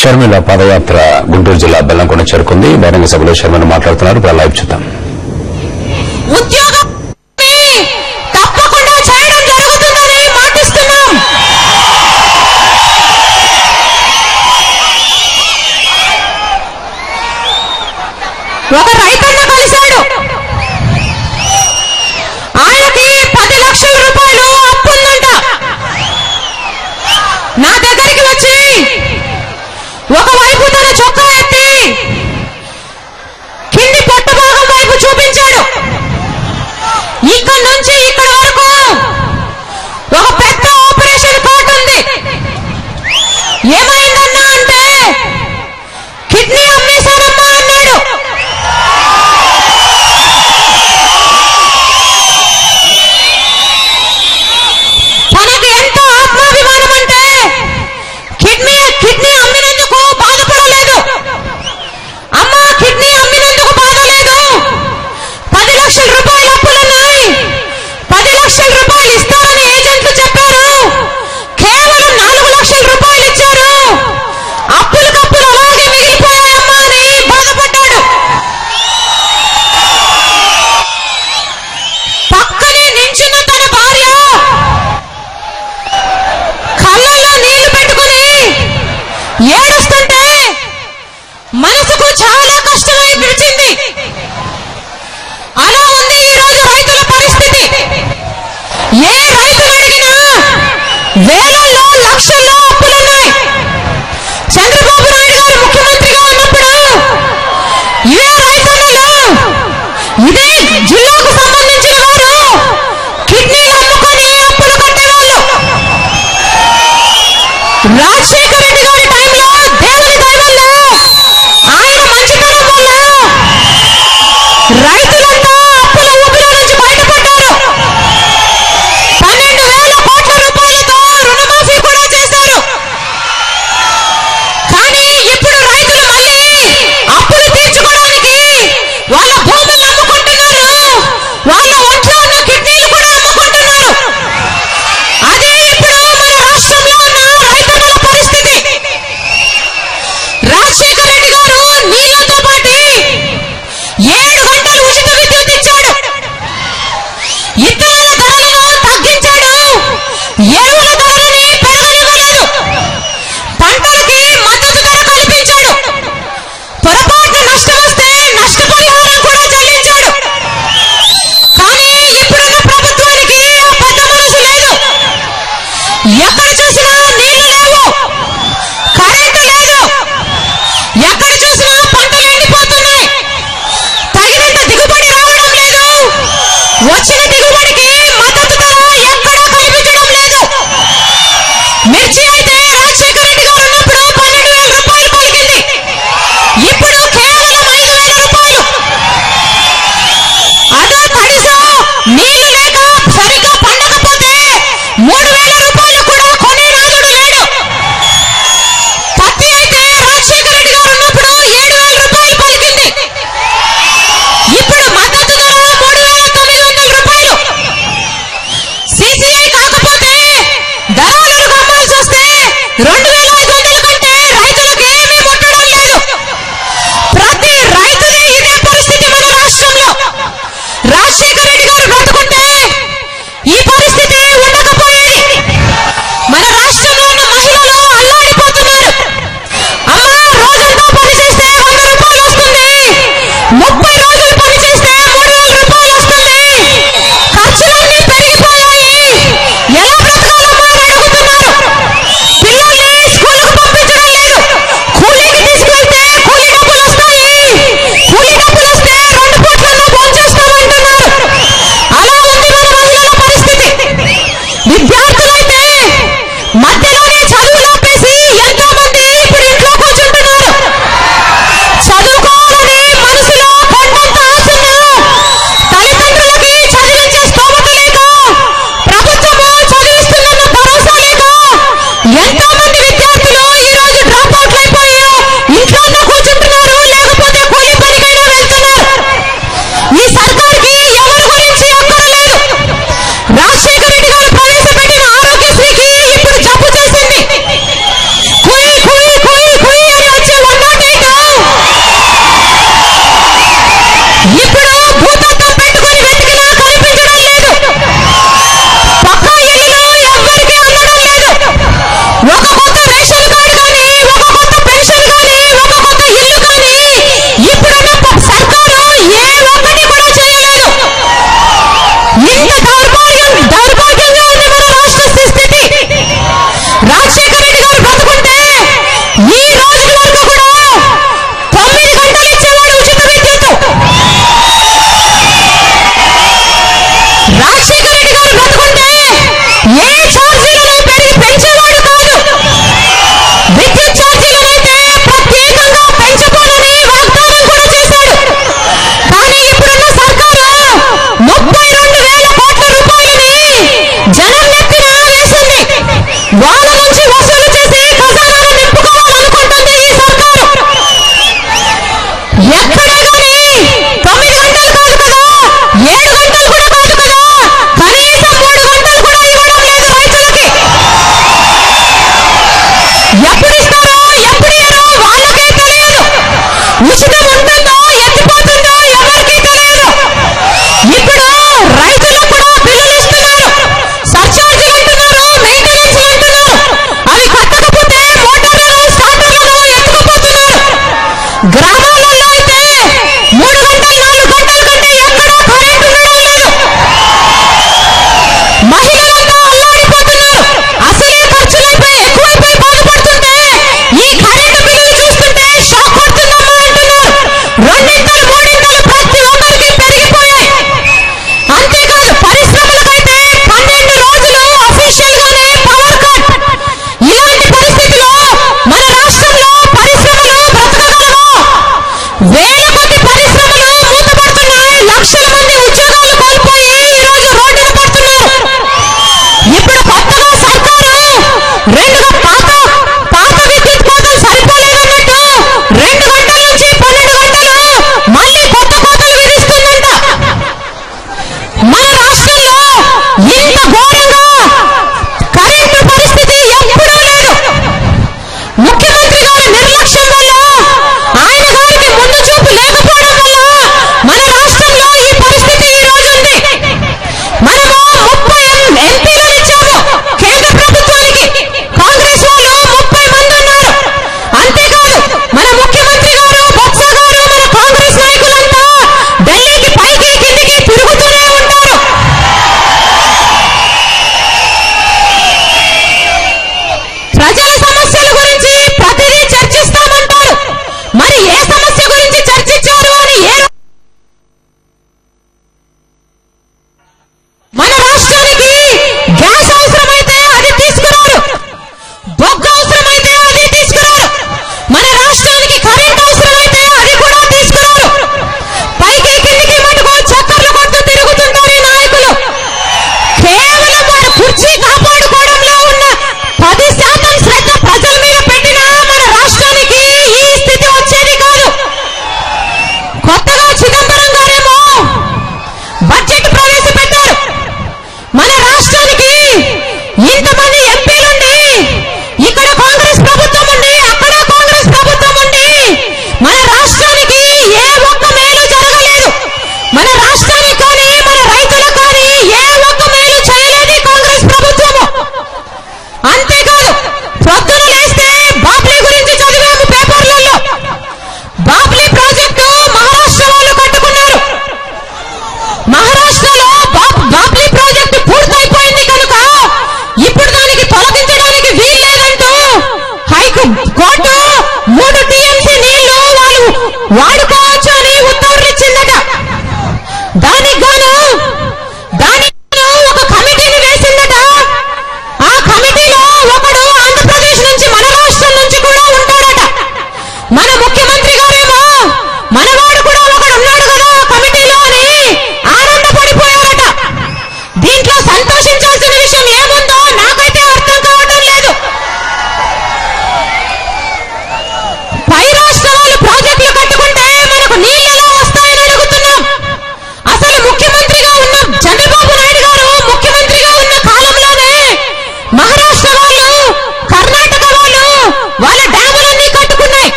షర్మిల పాదయాత్ర గుంటూరు జిల్లా బెల్లంకొండ చేరుకుంది. బహిరంగ సభలో షర్మిల మాట్లాడుతున్నారు. ఇప్పుడు లైవ్ చూద్దాం. ఒక రైతన్న కలిశాడు. ఆయనకి 10 లక్షల రూపాయలు అప్పుందంట. నా దగ్గరికి వచ్చి ఒకవైపు తన చొక్కా ఎత్తి కింది పొట్ట భాగం వైపు చూపించాడు. ఇక్కడి నుంచి ఇక్కడ వరకు ఒక పెద్ద ఆపరేషన్ కోట్ ఉంది. ఏమైందన్నా అంటే కిడ్నీ అమ్మేశానమ్మా అన్నాడు. తనకి ఎంత ఆత్మాభిమానం అంటే కిడ్నీ అమ్మినందుకు బాధపడలేదు. అమ్మా కిడ్నీ అమ్మినందుకు బాధ లేదు. 10 లక్షల రూపాయలు అప్పులున్నాయి. 10 లక్షల రూపాయలు ఇస్తారని ఏజెంట్లు చెప్పారు. కేవలం 4 లక్షల రూపాయలు ఇచ్చారు. అప్పులకప్పులు అలాగే మిగిలిపోయాయమ్మా అని బాధపడ్డాడు. పక్కనే నించున్న తన భార్య కళ్ళల్లో నీళ్లు పెట్టుకుని ఏడుస్తుంటే మనసుకు చాలా కష్టమై పిలిచింది. అలా ఉంది ఈ రోజు రైతుల పరిస్థితి. ఏ రైతులు అడిగినా వేలల్లో లక్షల్లో అప్పులున్నాయి. చంద్రబాబు నాయుడు గారు ముఖ్యమంత్రిగా ఉన్నప్పుడు ఇదే రైతన్నలు, ఇదే జిల్లాకు సంబంధించిన వారు కిడ్నీలు అమ్ముకొని అప్పులు కట్టేవాళ్ళు. రాజశేఖర రెడ్డి గారి టైంలో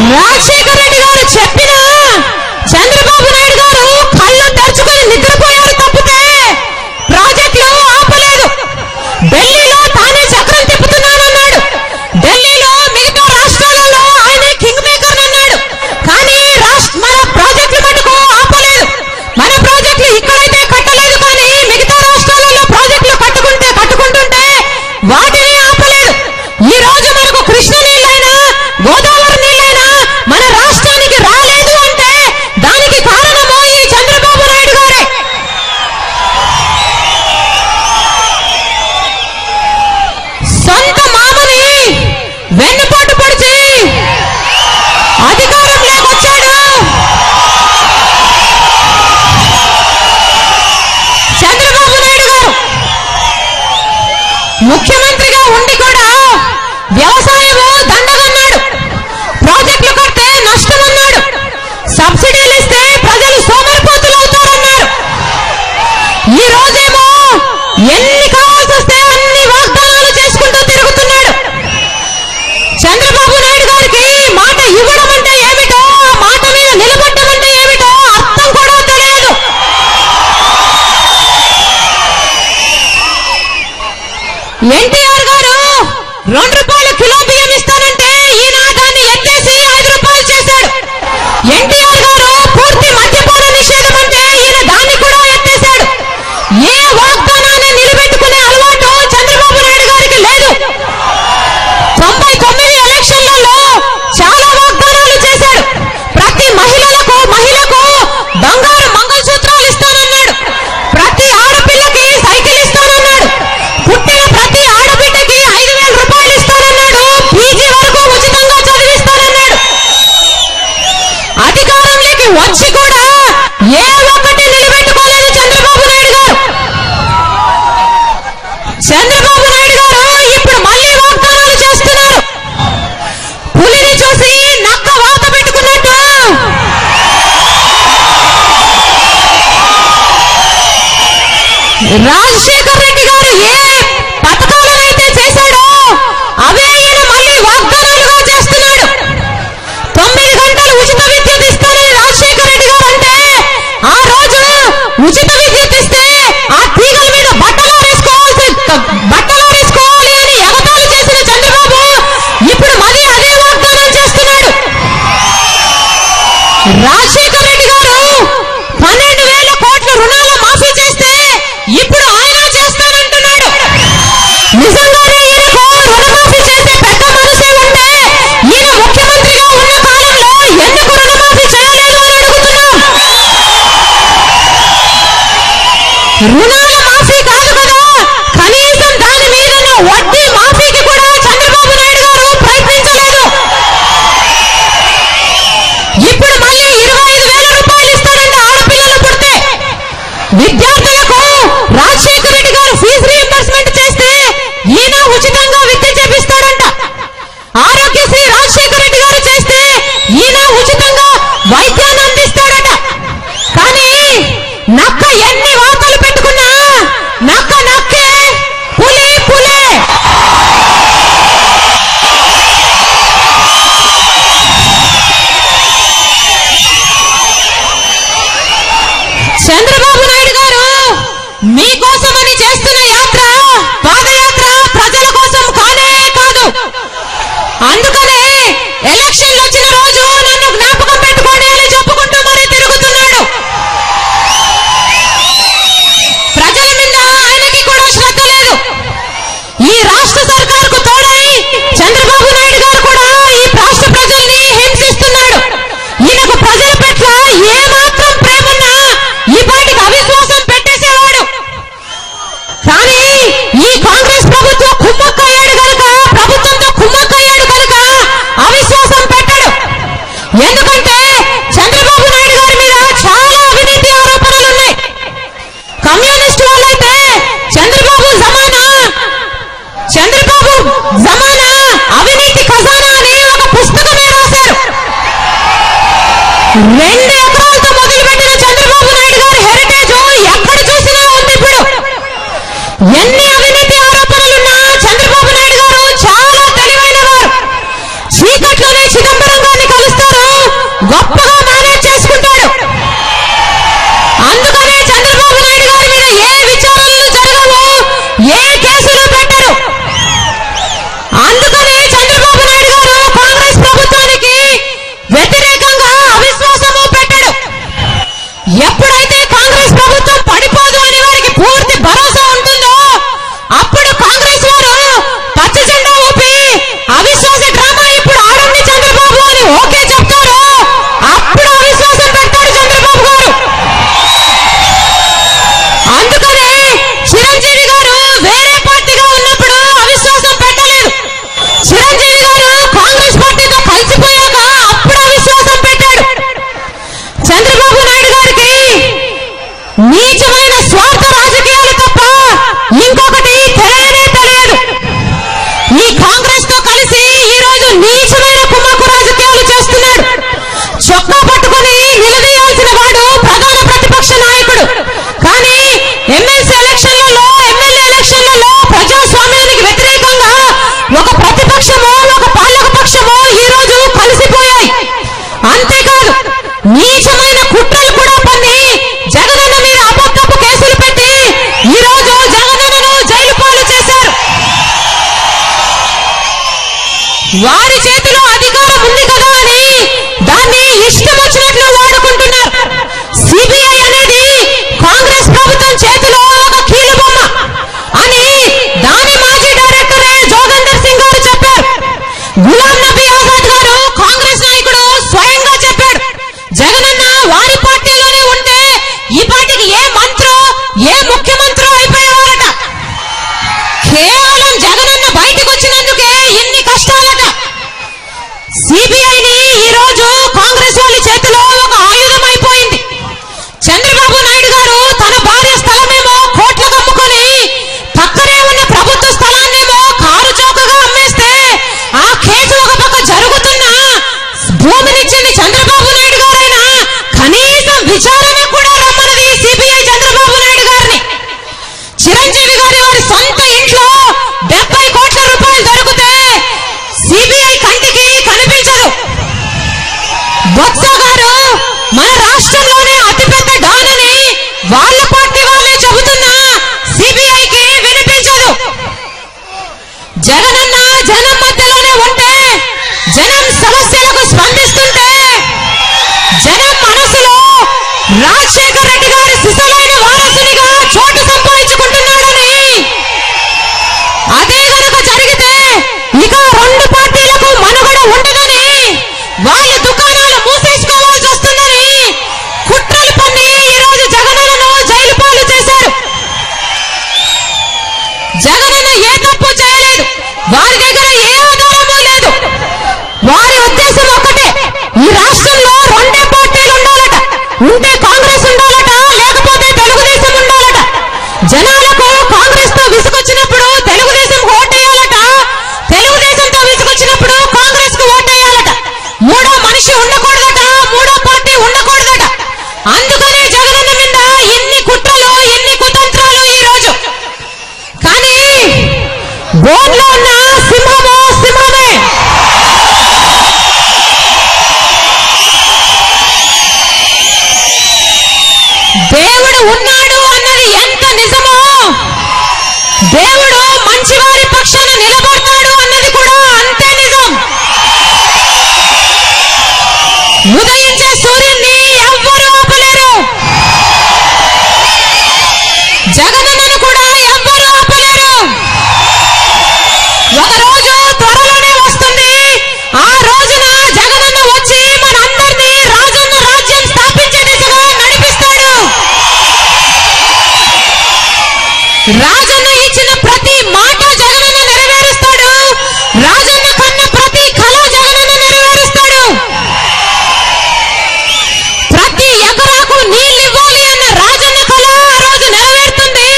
రాజశేఖర రెడ్డి గారు చెప్పిన చంద్రబాబు నాయుడు గారు కళ్ళు తెరుచుకొని నిద్రపోయారు తప్పితే ప్రాజెక్టులు ఆపలేదు. ఢిల్లీలో తానే చక్రం తిప్పుతున్నానన్నాడు. ఢిల్లీలో మిగతా రాష్ట్రాలలో ఆయన కింగ్ మేకర్ అన్నాడు. కానీ మన ప్రాజెక్టులు మటుకు ఆపలేదు. మన ప్రాజెక్టులు ఇక్కడైతే కట్టలేదు, కానీ మిగతా రాష్ట్రాలలో ప్రాజెక్టులు కట్టుకుంటుంటే వాటిని ఆపలేదు. ఈ రోజు మనకు కృష్ణ నీళ్ళైనా గోదావరి నీళ్ళైనా మన రాష్ట్రానికి రాలేదు అంటే దానికి కారణమో ఈ చంద్రబాబు నాయుడు గారే. సొంత మామని వెన్నుపోటు పొడిచి అధికారంలోకి వచ్చాడు చంద్రబాబు నాయుడు గారు. ముఖ్యమంత్రిగా ఉండి కూడా వ్యవసాయము దండగన్నాడు, ప్రాజెక్టులు కడితే నష్టమన్నాడు, సబ్సిడీలు ఇస్తే ప్రజలు సోమరిపోతులు అవుతారన్నారు. ఈ రోజేమో ఎన్ని కావాల్సి వస్తే అన్ని వాగ్దానాలు చేసుకుంటూ తిరుగుతున్నాడు. చంద్రబాబు నాయుడు గారికి మాట ఇవ్వడం అంటే ఏమిటో, మాట మీద నిలబడడం అంటే ఏమిటో అర్థం కూడా తెలియదు. ఎన్టీఆర్ గారు 2 రూపాయలు కిలో బియ్యం ఇస్తానంటే ఈయన దాన్ని ఎత్తేసి 5 రూపాయలు చేశాడు. ఎన్టీఆర్ గారు పూర్తి మద్యపాన నిషేధం అంటే ఈయన దాన్ని కూడా ఎత్తేశాడు. ఏ వాగ్దానాన్ని నిలబెట్టుకునే అలవాటు చంద్రబాబు నాయుడు గారికి లేదు. 99 ఎలక్షన్లలో చాలా వాగ్దానాలు చేశాడు. ప్రతి మహిళకు బంగారు మంగళసూత్రాలు ఇస్తానన్నాడు. ప్రతి ఆడపిల్లకి సైకిల్ ఇస్తానన్నాడు. పుట్టిన ప్రతి ఆడబిడ్డకి 5,000 రూపాయలు ఇస్తానన్నాడు. పీజీ వరకు ఉచితంగా చదివిస్తానన్నాడు. అధికారంలోకి వచ్చి కూడా ఏ ఒక్కటి నిలబెట్టుకోలేదు చంద్రబాబు నాయుడు గారు. చంద్రబాబు నాయుడు గారు ఇప్పుడు మళ్ళీ వాగ్దానాలు చేస్తున్నారు. పులిని చూసి నక్క వాత పెట్టుకున్నట్టు రాజశేఖర రెడ్డి గారు ఏ పథకాలనైతే చేశాడో అవే ఈయన మళ్ళీ వాగ్దానాలుగా చేస్తున్నాడు. 9 గంటలు ఉచిత విద్యుత్ ఇస్తానని రాజశేఖర రెడ్డి గారు అంటే ఆ రోజు ఉచిత విద్యుత్ ఇస్తే ఆ తీగల మీద బట్టలారేసుకోవాలి అని ఎగతాళి చేసిన చంద్రబాబు ఇప్పుడు మళ్ళీ అదే వాగ్దానం చేస్తున్నాడు. రాజశేఖర రెడ్డి గారు 12,000 కోట్ల రుణాలు మాఫీ చేస్తే ఇప్పుడు ఆయన చేస్తానంటున్నాడు. నిజంగానే ఈయనకు రుణమాఫీ చేసే పెద్ద మనసే ఉంటే ఈయన ముఖ్యమంత్రిగా ఉన్న కాలంలో ఎందుకు రుణమాఫీ చేయలేదు అని అడుగుతున్నాం. రుణాల మాఫీ కాదు కదా, కనీసం దాని మీద వడ్డీ మాఫీకి కూడా చంద్రబాబు నాయుడు గారు ప్రయత్నించలేదు. ఇప్పుడు మళ్ళీ 25,000 రూపాయలు ఇస్తారంట ఆడపిల్లలు పుడితే. విద్యార్థులకు రాజశేఖర రెడ్డి గారు ఫీజు రీయింబర్స్మెంట్ చేస్తే ఈయన ఉచితంగా విద్య చేపిస్తాడంట. ఆరోగ్యశ్రీ రాజశేఖర రెడ్డి గారు చేస్తే ఈయన ఉచితంగా వైద్యాన్ని అందిస్తాడట. కానీ నక్క ఎన్ని వార్తలు పెట్టుకున్నా నక్కే, పులే. చంద్రబాబు నాయుడు గారు మీకోసమని చేస్తున్న పాదయాత్ర ప్రజల కోసం కానే కాదు. అందుకనే ఎలక్షన్లు వచ్చిన రోజు నన్ను జ్ఞాపకం పెట్టుకోండి అని చెప్పుకుంటూ మరీ తిరుగుతున్నాడు. ప్రజల మీద ఆయనకి కూడా శ్రద్ధ లేదు. ఈ రాష్ట్ర సర్కారుకు తోడై చంద్రబాబు నాయుడు గారు కూడా ఈ రాష్ట్ర ప్రజల్ని హింసిస్తున్నాడు. ఈయనకు ప్రజల పట్ల ఏమాత్రం ప్రేమన్నా ఈ పాటికి అవిశ్వాసం పెట్టేసేవాడు. కానీ ఈ కాంగ్రెస్ ప్రభుత్వంతో కుమ్మక్కయ్యాడు కనుక అవిశ్వాసం పెట్టాడు. ఎందుకంటే చంద్రబాబు నాయుడు గారి మీద చాలా అవినీతి ఆరోపణలు ఉన్నాయి. కమ్యూనిస్టు వాళ్ళైతే చంద్రబాబు జమానా అవినీతి ఖజానా అని ఒక పుస్తకమే రాశారు. 2 ఎకరాలతో మొదలుపెట్టిన చంద్రబాబు నాయుడు గారి హెరిటేజ్ ఎక్కడ చూసినా ఉంది. ఇప్పుడు ఎన్ని అవినీతి ఆరోపణలున్నా చంద్రబాబు నాయుడు గారు చాలా తెలివైన వారు. చీకట్లోనే చిదంబరం గారిని కలుస్తారు. వారి చేతిలో అధికారం ఉంది కదా అని దాన్ని ఇష్టం వచ్చినట్లు వాడుకుంటున్నారు. సిబిఐ అనేది కాంగ్రెస్ ప్రభుత్వం చేతిలో ఒక కీలుబొమ్మ అని దాని మాజీ డైరెక్టరే జోగేందర్ సింగ్ గారు చెప్పారు. గులాం నబీ ఆజాద్ గారు కాంగ్రెస్ నాయకుడు స్వయంగా చెప్పాడు, జగనన్న వారి పార్టీలోనే ఉంటే ఈ పార్టీకి ఏ మంత్రో ఏ ముఖ్యమంత్రో అయిపోయేవారట. కేవలం జగనన్న బయటకు వచ్చినందుకే ఇన్ని కష్టాలట. సిబిఐని ఈ రోజు కాంగ్రెస్ వాళ్ళ చేతిలో ఒక ఆయుధం అయిపోయింది. చంద్రబాబు నాయుడు గారు తన భార్య స్థలమేమో కోట్లకు అమ్ముకొని పక్కనే ఉన్న ప్రభుత్వ స్థలాన్నేమో కారు చౌకగా అమ్మేస్తే ఆ కేసు ఒక పక్క జరుగుతున్న భూమినిచ్చింది చంద్రబాబు నాయుడు గారైనా కనీసం విచారణ కూడా రమ్మన్నది సిబిఐ చంద్రబాబు నాయుడు గారిని. చిరంజీవి గారి వారి సొంత ఇంట్లో 70 కోట్ల రూపాయలు దొరికితే సిబిఐ కంటికి కనిపించదు. బొత్స గారు మన రాష్ట్రంలోనే అతిపెద్ద డాన్ అని వాళ్ళ పార్టీ వాళ్ళే చెబుతున్నా సిబిఐకి వినిపించదు. జగనన్న జనం మధ్యలోనే ఉంటే, జనం సమస్యలకు స్పందిస్తుంటే, జనం మనసులో రాజశేఖర్ రెడ్డి గారి సిసలైన వారసునిగా చోటు సంపాదించుకుంటున్నాడని, అదే గనక జరిగితే ఇక 2 పార్టీలకు మనుగడ ఉండదని, వాళ్ళ దుకాణాలు మూసేసుకోవాల్సి వస్తుందని కుట్రలు పన్ని ఈరోజు జగనన్నను జైలు పాలు చేశారు. జగనన్న ఏ తప్పు చేయలేదు, వారి దగ్గర ఏ ఆధారమూ లేదు. వారి ఉద్దేశం ఒక్కటే, ఈ రాష్ట్రంలో 2 పార్టీలు ఉండాలట. ఉంటే కాంగ్రెస్ ఉండాలట, లేకపోతే తెలుగుదేశం ఉండాలట. జనాలకు కాంగ్రెస్ తో విసుకొచ్చినప్పుడు తెలుగుదేశం ఓటేయాలట, తెలుగుదేశంతో విసుకొచ్చినప్పుడు కాంగ్రెస్ కు ఓటేయాలట. మూడో మనిషి ఉండకూడదట, మూడో పార్టీ ఉండకూడదట. అందుకనే జగనన్న మీద ఎన్ని కుట్రలు, ఎన్ని కుతంత్రాలు ఈ రోజు. కానీ బోర్డులో ఉన్న సింహమో సింహమే. దేవుడు ఉన్నాడు అన్నది ఎంత నిజమో, దేవుడు మంచివారి పక్షాన నిలబడతాడు అన్నది కూడా అంతే నిజం. ఉదయించే సూర్యుడిని ఎవ్వరూ ఆపలేరు, జగనన్నను కూడా ఎవ్వరూ ఆపలేరు. ఒక రోజు త్వరలోనే వస్తుంది, ఆ రోజున జగనన్న వచ్చి మనందరినీ రాజన్న రాజ్యం స్థాపించే దిశగా నడిపిస్తాడు. రాజన్న ఇచ్చిన ప్రతి మాట జగనన్న నెరవేరుస్తాడు. రాజన్న కన్న ప్రతి కళ జగనన్న నెరవేరుస్తాడు. ప్రతి ఎకరాకు నీళ్ళివ్వాలి అన్న రాజన్న కళ ఆ రోజు నెరవేరుతుంది.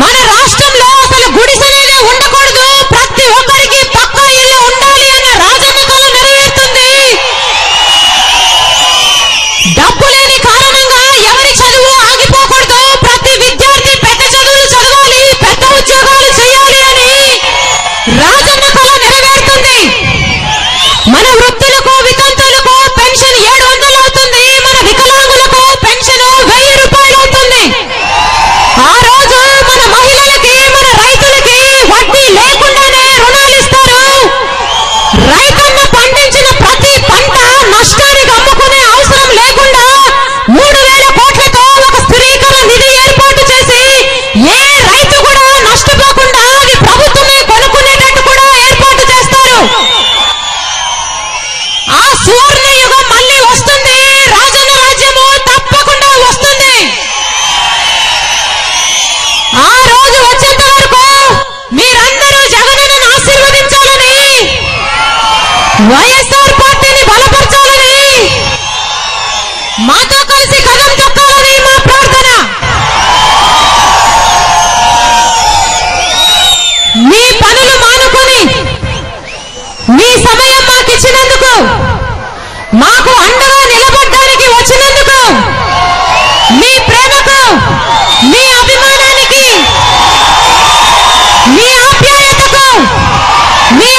మన రాష్ట్రంలో అసలు గుడిసెనేదే ఉండకూడదు, ప్రతి ఒక్కరికి పక్కా ఇల్లు ఉండాలి అన్న రాజన్న కళ నెరవేరుతుంది. డబ్బు లేని కారణంగా ఎవరి చదువు ఆగిపోకూడదు, ప్రతి విద్యార్థి పెద్ద చదువులు చదవాలి, పెద్ద ఉద్యోగాలు చేయాలి అని రాజన్న కళ నెరవేరుతుంది. మన వృద్ధులకు వితంతులకు పెన్షన్ 700 అవుతుంది, మన వికలాంగులకు పెన్షన్ 1000 రూపాయలు అవుతుంది. ఆ రోజు మన మహిళలకి, మన రైతులకి వడ్డీ లేకుండానే రుణాలు ఇస్తారు. రైతన్న పండించిన ప్రతి పంట నష్టానికి అమ్ముకునే అవసరం లేకుండా 3000 కోట్లతో ఒక స్థిరీకరణ నిధి ఏర్పాటు చేసి ఏ రైతు కూడా నష్టపోకుండా అది ప్రభుత్వమే కొనుక్కునేటట్టు కూడా ఏర్పాటు చేస్తారు. ఆ సువర్ణ యుగం మళ్ళీ వస్తుంది, రాజన్న రాజ్యము తప్పకుండా వస్తుంది. ఆ రోజు వచ్చేంత వరకు మీరందరూ జగనన్నను ఆశీర్వదించాలని, వైఎస్ఆర్ పార్టీని బలపరచాలని, మాతో కలిసి కదం తొక్కాలని మా ప్రార్థన. మీ పనులు మానుకొని మీ సమయం మాకిచ్చినందుకు, మాకు అండగా నిలబడ్డానికి వచ్చినందుకు, మీ ప్రేమకు, మీ అభిమానానికి, మీ ఆప్యాయతకు, మీ